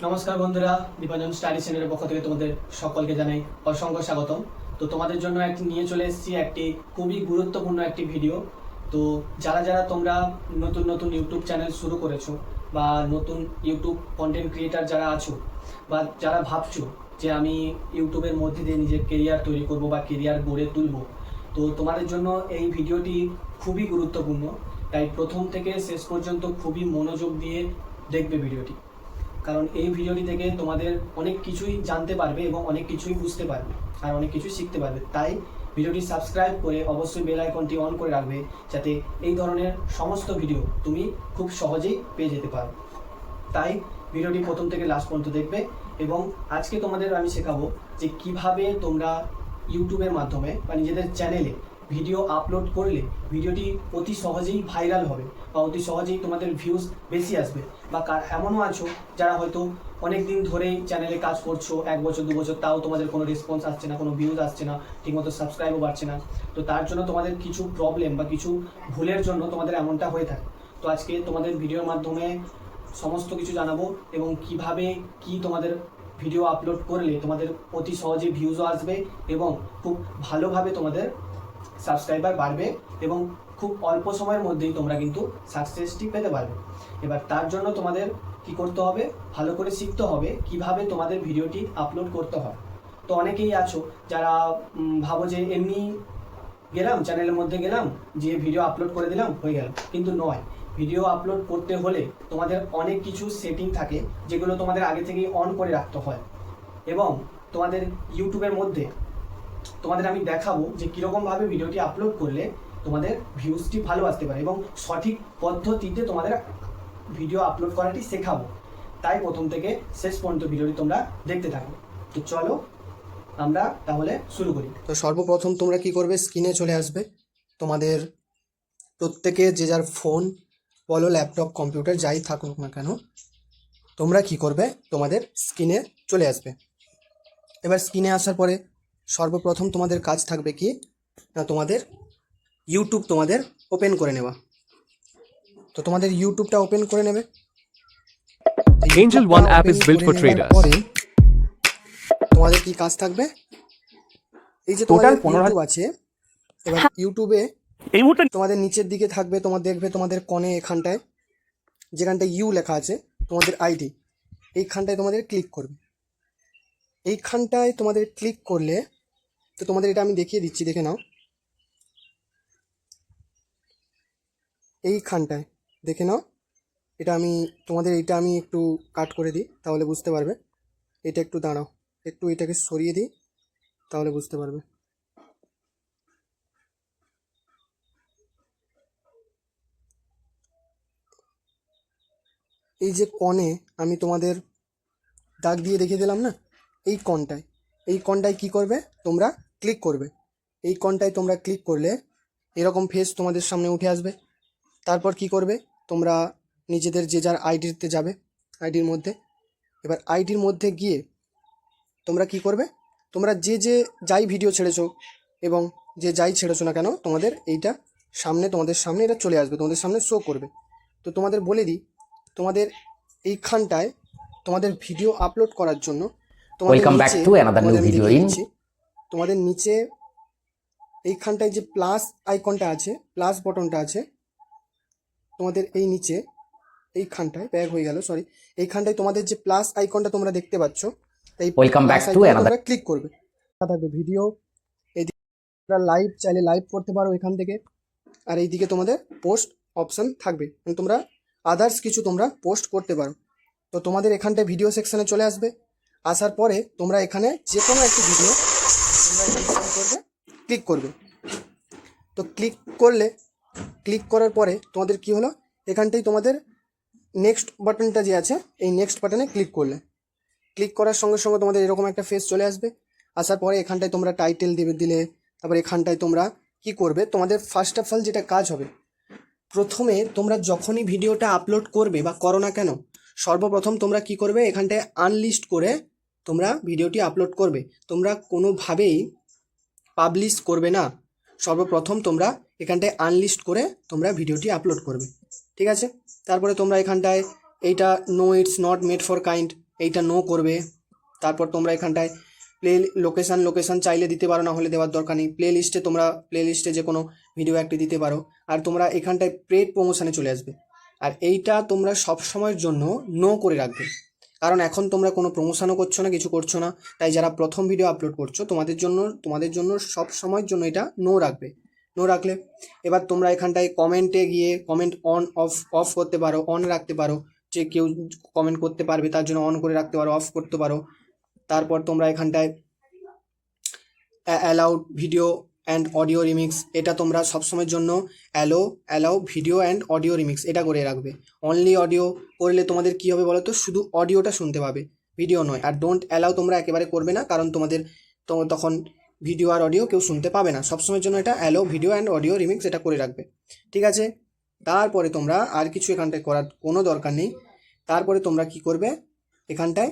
নমস্কার বন্ধুরা, দীপাঞ্জন স্টাডি চ্যানেলের পক্ষ থেকে তোমাদের সকলকে জানাই অসংখ্য স্বাগতম। তো তোমাদের জন্য একটি নিয়ে চলে এসেছি একটি খুবই গুরুত্বপূর্ণ একটি ভিডিও। তো যারা যারা তোমরা নতুন নতুন ইউটিউব চ্যানেল শুরু করেছো বা নতুন ইউটিউব কন্টেন্ট ক্রিয়েটার যারা আছো বা যারা ভাবছো যে আমি ইউটিউবের মধ্যে দিয়ে নিজের কেরিয়ার তৈরি করব বা কেরিয়ার গড়ে তুলব, তো তোমাদের জন্য এই ভিডিওটি খুবই গুরুত্বপূর্ণ। তাই প্রথম থেকে শেষ পর্যন্ত খুবই মনোযোগ দিয়ে দেখবে ভিডিওটি, কারণ এই ভিডিওটি থেকে তোমাদের অনেক কিছুই জানতে পারবে এবং অনেক কিছুই বুঝতে পারবে আর অনেক কিছুই শিখতে পারবে। তাই ভিডিওটি সাবস্ক্রাইব করে অবশ্যই বেল আইকনটি অন করে রাখবে, যাতে এই ধরনের সমস্ত ভিডিও তুমি খুব সহজেই পেয়ে যেতে পারো। তাই ভিডিওটি প্রথম থেকে লাস্ট পর্যন্ত দেখবে। এবং আজকে তোমাদের আমি শেখাবো যে কিভাবে তোমরা ইউটিউবের মাধ্যমে বা নিজেদের চ্যানেলে ভিডিও আপলোড করলে ভিডিওটি অতি সহজেই ভাইরাল হবে বা অতি সহজেই তোমাদের ভিউজ বেশি আসবে। বা এমনও আছো যারা হয়তো অনেক দিন ধরেই চ্যানেলে কাজ করছো, 1 বছর 2 বছর, তাও তোমাদের কোনো রেসপন্স আসছে না, কোনো ভিউজ আসছে না, ঠিকমতো সাবস্ক্রাইবও বাড়ছে না। তো তার জন্য তোমাদের কিছু প্রবলেম বা কিছু ভুলের জন্য তোমাদের এমনটা হয়ে থাকে। তো আজকে তোমাদের ভিডিওর মাধ্যমে সমস্ত কিছু জানাবো এবং কিভাবে কি তোমাদের ভিডিও আপলোড করলে তোমাদের অতি সহজে ভিউজও আসবে এবং খুব ভালোভাবে তোমাদের সাবস্ক্রাইবার বাড়বে এবং খুব অল্প সময়ের মধ্যেই তোমরা কিন্তু সাকসেসটি পেতে পারবে। এবার তার জন্য তোমাদের কি করতে হবে, ভালো করে শিখতে হবে কিভাবে তোমাদের ভিডিওটি আপলোড করতে হয়। তো অনেকেই আছো যারা ভাবো যে এমনি গেলাম চ্যানেলের মধ্যে গেলাম, যে ভিডিও আপলোড করে দিলাম হয়ে গেল, কিন্তু নয়। ভিডিও আপলোড করতে হলে তোমাদের অনেক কিছু সেটিং থাকে যেগুলো তোমাদের আগে থেকেই অন করে রাখতে হয়। এবং তোমাদের ইউটিউবের মধ্যে তোমাদের আমি দেখাবো যে কীরকমভাবে ভিডিওটি আপলোড করলে তোমাদের ভিউজটি ভালো আসতে পারে এবং সঠিক পদ্ধতিতে তোমাদের ভিডিও আপলোড করাটি শেখাবো। তাই প্রথম থেকে শেষ পর্যন্ত ভিডিওটি তোমরা দেখতে থাকো। তো চলো আমরা তাহলে শুরু করি। তো সর্বপ্রথম তোমরা কি করবে, স্ক্রিনে চলে আসবে। তোমাদের প্রত্যেকে যে যার ফোন বলো, ল্যাপটপ, কম্পিউটার যাই থাকুক না কেন, তোমরা কি করবে, তোমাদের স্ক্রিনে চলে আসবে। এবার স্ক্রিনে আসার পরে সর্বপ্রথম তোমাদের কাজ থাকবে কি না, তোমাদের ইউটিউব তোমাদের ওপেন করে নেওয়া। তো তোমাদের ইউটিউবটা ওপেন করে নেবে। Angel One app is built for traders. তোমাদের কি কাজ থাকবে, এই যে তোমাদের ইউটিউব আছে, এবার ইউটিউবে এই মুহূর্তে তোমাদের নিচের দিকে থাকবে, তোমার দেখবে তোমাদের কোণে এখানটায় যেখানটায় ইউ লেখা আছে তোমাদের আইডি, এইখানটায় তোমাদের ক্লিক করবে। এইখানটায় তোমাদের ক্লিক করলে, তো তোমাদের এটা আমি দেখিয়ে দিচ্ছি, দেখে নাও। এইখানটায় দেখে নাও, এটা আমি তোমাদের এইটা আমি একটু কাট করে দিই, তাহলে বুঝতে পারবে। এটা একটু দাঁড়াও, একটু এটাকে সরিয়ে দিই, তাহলে বুঝতে পারবে। এই যে কণে আমি তোমাদের দাগ দিয়ে দেখিয়ে দিলাম না, এই কণটায় কি করবে, তোমরা ক্লিক করবে। এই কণটায় তোমরা ক্লিক করলে এরকম ফেস তোমাদের সামনে উঠে আসবে। তারপর কি করবে, তোমরা নিজেদের যে যার আইডিতে যাবে, আইডির মধ্যে। এবার আইডির মধ্যে গিয়ে তোমরা কি করবে, তোমরা যে যে যাই ভিডিও ছেড়েছো এবং যে যাই ছেড়েছো না কেন, তোমাদের এইটা সামনে, তোমাদের সামনে এটা চলে আসবে, তোমাদের সামনে শো করবে। তো তোমাদের বলে দিই, তোমাদের এইখানটায় তোমাদের ভিডিও আপলোড করার জন্য তোমাদের নিচে এইখানটায় যে প্লাস আইকনটা আছে, প্লাস বটনটা আছে তোমাদের এই নিচে, এইখানটায় ব্যাক হয়ে গেল, সরি, এইখানটায় তোমাদের যে প্লাস আইকনটা তোমরা দেখতে পাচ্ছ, এই তোমরা ক্লিক করবে। থাকবে ভিডিও, এইদিকে লাইভ চাইলে লাইভ করতে পারো এখান থেকে, আর এইদিকে তোমাদের পোস্ট অপশান থাকবে, মানে তোমরা আদার্স কিছু তোমরা পোস্ট করতে পারো। তো তোমাদের এখানটায় ভিডিও সেকশানে চলে আসবে। আসার পরে তোমরা এখানে যে কোনো একটি ভিডিও তোমরা করবে, ক্লিক করবে। তো ক্লিক করার পরে তোমাদের কি হলো, এখানটাই তোমাদের নেক্সট বাটনটা যে আছে, এই নেক্সট বাটনে ক্লিক করার সঙ্গে সঙ্গে তোমাদের এরকম একটা ফেস চলে আসবে। আসার পরে এখানটায় তোমরা টাইটেল দিলে, তারপর এখানটায় তোমরা কি করবে, তোমাদের ফার্স্ট অফ অল যেটা কাজ হবে, প্রথমে তোমরা যখনই ভিডিওটা আপলোড করবে বা করো না কেন, সর্বপ্রথম তোমরা কি করবে, এখানটায় আনলিস্ট করে তোমরা ভিডিওটি আপলোড করবে। তোমরা কোনোভাবেই পাবলিশ করবে না, সর্বপ্রথম তোমরা এখানটায় আনলিস্ট করে তোমরা ভিডিওটি আপলোড করবে, ঠিক আছে। তারপরে তোমরা এখানটায় এইটা no it's not made for kind, এইটা নো করবে। তারপর তোমরা এখানটায় লোকেশান চাইলে দিতে পারো, না হলে দেওয়ার দরকার নেই। প্লে লিস্টে যে কোনো ভিডিও একটি দিতে পারো। আর তোমরা এখানটায় পেড প্রমোশনে চলে আসবে। আর এইটা তোমরা সব সময়ের জন্য নো করে রাখবে, কারণ এখন তোমরা কোনো প্রমোশনও করছো না, কিছু করছো না। তাই যারা প্রথম ভিডিও আপলোড করছো তোমাদের জন্য সব সময়ের জন্য এটা নো রাখবে। নো রাখলে এবার তোমরা এখানটায় কমেন্টে গিয়ে কমেন্ট অফ করতে পারো, অন রাখতে পারো, যে কেউ কমেন্ট করতে পারবে তার জন্য অন করে রাখতে পারো, অফ করতে পারো। তারপর তোমরা এখানটায় allowed video and audio remix, এটা তোমরা সবসময়ের জন্য allow video and audio remix এটা করে রাখবে। অনলি অডিও করলে তোমাদের কী হবে বলো তো, শুধু অডিওটা শুনতে পাবে, ভিডিও নয়। আর ডোন্ট অ্যালাউ তোমরা একেবারে করবে না, কারণ তখন ভিডিও আর অডিও কেউ শুনতে পাবে না। সবসময়ের জন্য এটা allow video and audio remix এটা করে রাখবে, ঠিক আছে। তারপরে তোমরা আর কিছু এখানটায় করার কোনো দরকার নেই। তারপরে তোমরা কি করবে, এখানটায়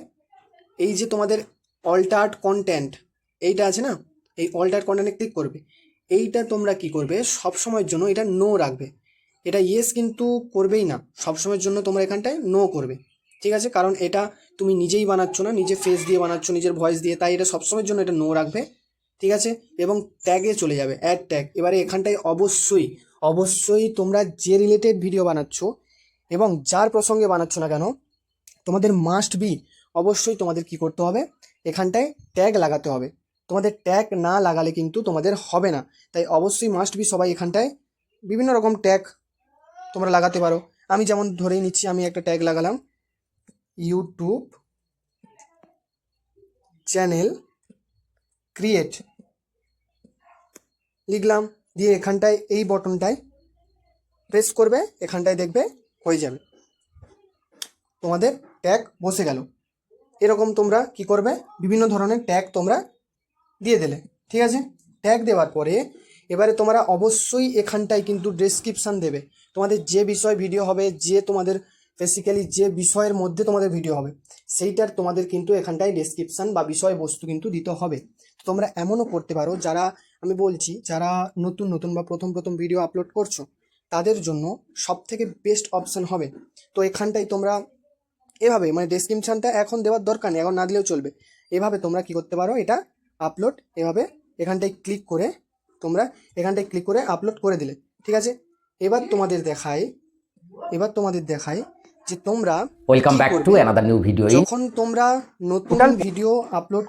এই যে তোমাদের অল্টার্ড কন্টেন্ট এইটা আছে না, এই অল্টার্ড কন্টেন্টে ক্লিক করবে। এইটা তোমরা কি করবে, সবসময়ের জন্য এটা নো রাখবে। এটা ইয়েস কিন্তু করবেই না, সবসময়ের জন্য তোমরা এখানটায় নো করবে, ঠিক আছে। কারণ এটা তুমি নিজেই বানাচ্ছ না, নিজে ফেস দিয়ে বানাচ্ছ, নিজের ভয়েস দিয়ে, তাই এটা সবসময়ের জন্য এটা নো রাখবে, ঠিক আছে। এবং ট্যাগে চলে যাবে, অ্যাড ট্যাগ। এবারে এখানটায় অবশ্যই তোমরা যে রিলেটেড ভিডিও বানাচ্ছ এবং যার প্রসঙ্গে বানাচ্ছ না কেন, তোমাদের মাস্ট বি অবশ্যই তোমাদের কি করতে হবে, এখানটায় ট্যাগ লাগাতে হবে। তোমাদের ট্যাগ না লাগালে কিন্তু তোমাদের হবে না। তাই অবশ্যই মাস্ট বি সবাই এখানটায় বিভিন্ন রকম ট্যাগ তোমরা লাগাতে পারো। আমি যেমন ধরেই নিচ্ছি, আমি একটা ট্যাগ লাগালাম, ইউটিউব চ্যানেল ক্রিয়েট লিখলাম, দিয়ে এখানটায় এই বটনটায় প্রেস করবে, এখানটায় দেখবে হয়ে যাবে, তোমাদের ট্যাগ বসে গেল। এরকম তোমরা কি করবে, বিভিন্ন ধরনের ট্যাগ তোমরা দিয়ে দিলে, ঠিক আছে। ট্যাগ দেওয়ার পরে এবারে তোমরা অবশ্যই এখানটায় কিন্তু ডেসক্রিপশান দেবে। তোমাদের যে বিষয় ভিডিও হবে, যে তোমাদের বেসিক্যালি যে বিষয়ের মধ্যে তোমাদের ভিডিও হবে, সেইটার তোমাদের কিন্তু এখানটায় ডেসক্রিপশান বা বিষয়বস্তু কিন্তু দিতে হবে। তোমরা এমনও করতে পারো, আমি বলছি যারা নতুন বা প্রথম ভিডিও আপলোড করছো, তাদের জন্য সবথেকে বেস্ট অপশান হবে। তো এখানটায় তোমরা এভাবে মানে ডেসক্রিপশানটা এখন দেওয়ার দরকার নেই, এখন না দিলেও চলবে। এভাবে তোমরা কি করতে পারো, এটা আপলোড এভাবে এখানটায় ক্লিক করে আপলোড করে দিলে, ঠিক আছে। এবার তোমাদের দেখায় যে তোমরা welcome back to another new video. যখন তোমরা নতুন ভিডিও আপলোড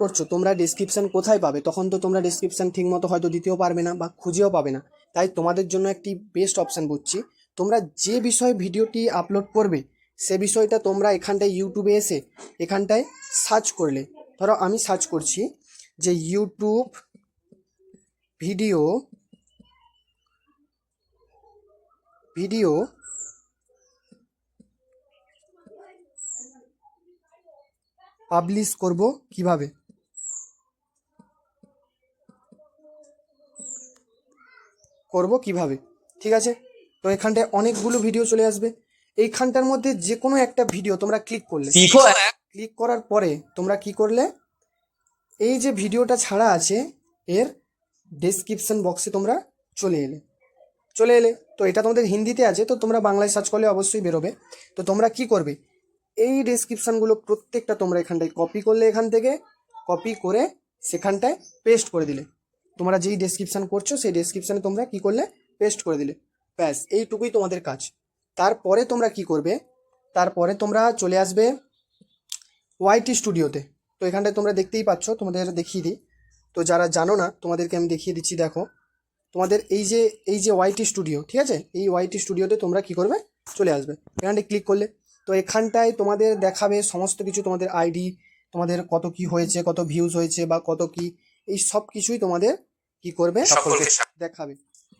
করছো, তোমরা ডেসক্রিপশন কোথায় পাবে? তখন তো তোমরা ডেসক্রিপশন ঠিক মতো হয়তো দিতেও পারবে না বা খুঁজেও পাবে না। তাই তোমাদের জন্য একটি বেস্ট অপশান বুঝছি, তোমরা যে বিষয়ে ভিডিওটি আপলোড করবে সে বিষয়টা তোমরা এখানটায় ইউটিউবে এসে এখানটায় সার্চ করলে, ধরো আমি সার্চ করছি যে ইউটিউব ভিডিও পাবলিশ করব কিভাবে, ঠিক আছে। তো এখানটায় অনেকগুলো ভিডিও চলে আসবে। এইখানটার মধ্যে যে কোনো একটা ভিডিও তোমরা ক্লিক করার পরে তোমরা কি করলে, এই যে ভিডিওটা ছাড়া আছে এর ডেসক্রিপশন বক্সে তোমরা চলে এলে। তো এটা তোমাদের হিন্দিতে আছে, তো তোমরা বাংলায় সার্চ করলে অবশ্যই বেরোবে। তো তোমরা কি করবে, এই ডেসক্রিপশানগুলো প্রত্যেকটা তোমরা এখানটায় কপি করলে, এখান থেকে কপি করে সেখানটায় পেস্ট করে দিলে। তোমরা যেই ডেসক্রিপশান করছো সেই ডেসক্রিপশানে তোমরা কি করলে, পেস্ট করে দিলে, ব্যাস এইটুকুই তোমাদের কাজ। তারপরে তোমরা কি করবে, তারপরে তোমরা চলে আসবে ওয়াইটি স্টুডিওতে। তো এখানটায় তোমরা দেখতেই পাচ্ছ, তোমাদের দেখিয়ে দিই। তো যারা জানো না তোমাদেরকে আমি দেখিয়ে দিচ্ছি, দেখো তোমাদের এই যে ওয়াইটি স্টুডিও, ঠিক আছে। এই ওয়াইটি স্টুডিওতে তোমরা কি করবে, চলে আসবে, এখানটায় ক্লিক করলে। তো এখানটায় তোমাদের দেখাবে সমস্ত কিছু, তোমাদের আইডি, তোমাদের কত কি হয়েছে, কত ভিউজ হয়েছে বা কত কি, এই সব কিছুই তোমাদের কি করবে, সকলকে দেখাবে,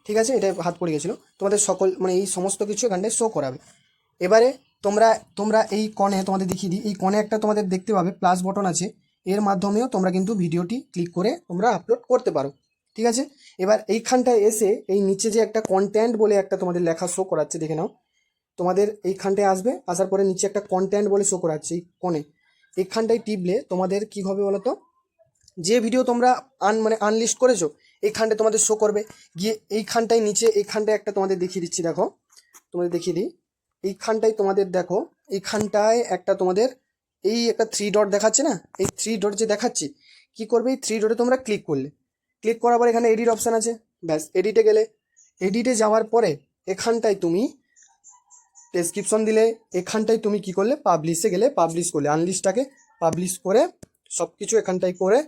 ঠিক আছে। এটা হাত পড়ে গেছিলো, তোমাদের এই সমস্ত কিছু এখানটায় শো করাবে। এবারে তোমরা এই কর্নে তোমাদের দেখিয়ে দিই, এই কর্নে একটা তোমাদের দেখতে পাবে প্লাস বটন আছে, এর মাধ্যমেও তোমরা কিন্তু ভিডিওটি ক্লিক করে তোমরা আপলোড করতে পারো, ঠিক আছে। এবার এইখানটায় এসে এই নিচে যে একটা কন্টেন্ট বলে একটা তোমাদের লেখা শো করাচ্ছে, দেখে নাও। তোমাদের এইখানটায় আসার পরে নিচে একটা কন্টেন্ট বলে শো করাচ্ছে এই কোণে, এইখানটায় টিপলে তোমাদের কি হবে বলো তো, যে ভিডিও তোমরা আনলিস্ট করেছো এইখানটায় তোমাদের শো করবে। গিয়ে এইখানটায় নিচে এইখানটায় একটা তোমাদের দেখিয়ে দিচ্ছি, দেখো তোমাদের দেখিয়ে দিই। এইখানটায় তোমাদের দেখো, এইখানটায় একটা তোমাদের এই একটা 3 ডট দেখাচ্ছে না, এই 3 ডট যে দেখাচ্ছি, কি করবে, এই 3 ডটে তোমরা ক্লিক করলে, ক্লিক করার পর এখানে এডিট অপশান আছে, ব্যাস এডিটে গেলে, এডিটে যাওয়ার পরে এখানটায় তুমি ডেসক্রিপশন দিলে, এখানটায় তুমি কি করলে পাবলিশে গেলে, পাবলিশ করলে, আনলিস্টটাকে পাবলিশ করে সব কিছু এখানটায় করে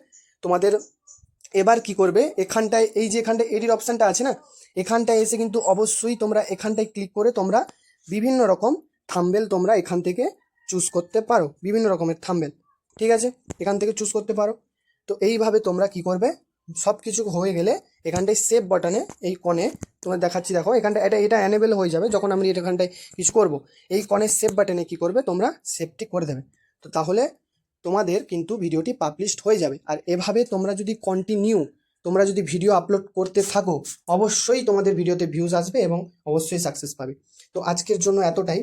তোমাদের এবার কি করবে, এখানটায় এই যে এখানটায় এডিট অপশানটা আছে না, এখানটায় এসে কিন্তু অবশ্যই তোমরা এখানটায় ক্লিক করে তোমরা বিভিন্ন রকম থাম্বনেল তোমরা এখান থেকে চুজ করতে পারো, বিভিন্ন রকমের থাম্বনেল, ঠিক আছে, এখান থেকে চুজ করতে পারো। তো এইভাবে তোমরা কি করবে, সব কিছু হয়ে গেলে এখানটায় সেভ বাটনে এই কনে তোমার দেখাচ্ছি, দেখো এখানটা এটা অ্যানেবেল হয়ে যাবে যখন আমি এখানটায় কিছু করব, এই কনের সেভ বাটনে কি করবে তোমরা সেভটি করে দেবে। তো তাহলে তোমাদের কিন্তু ভিডিওটি পাবলিশড হয়ে যাবে। আর এভাবে তোমরা যদি কন্টিনিউ তোমরা যদি ভিডিও আপলোড করতে থাকো, অবশ্যই তোমাদের ভিডিওতে ভিউজ আসবে এবং অবশ্যই সাকসেস পাবে। তো আজকের জন্য এতটাই।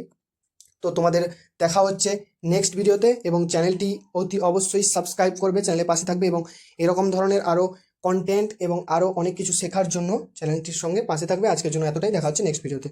তো তোমাদের দেখা হচ্ছে নেক্সট ভিডিওতে, এবং চ্যানেলটি অতি অবশ্যই সাবস্ক্রাইব করবে, চ্যানেলের পাশে থাকবে, এবং এরকম ধরনের আরও কন্টেন্ট এবং আরও অনেক কিছু শেখার জন্য চ্যানেলটির সঙ্গে পাশে থাকবে। আজকের জন্য এতটাই, দেখা হচ্ছে নেক্সট ভিডিওতে।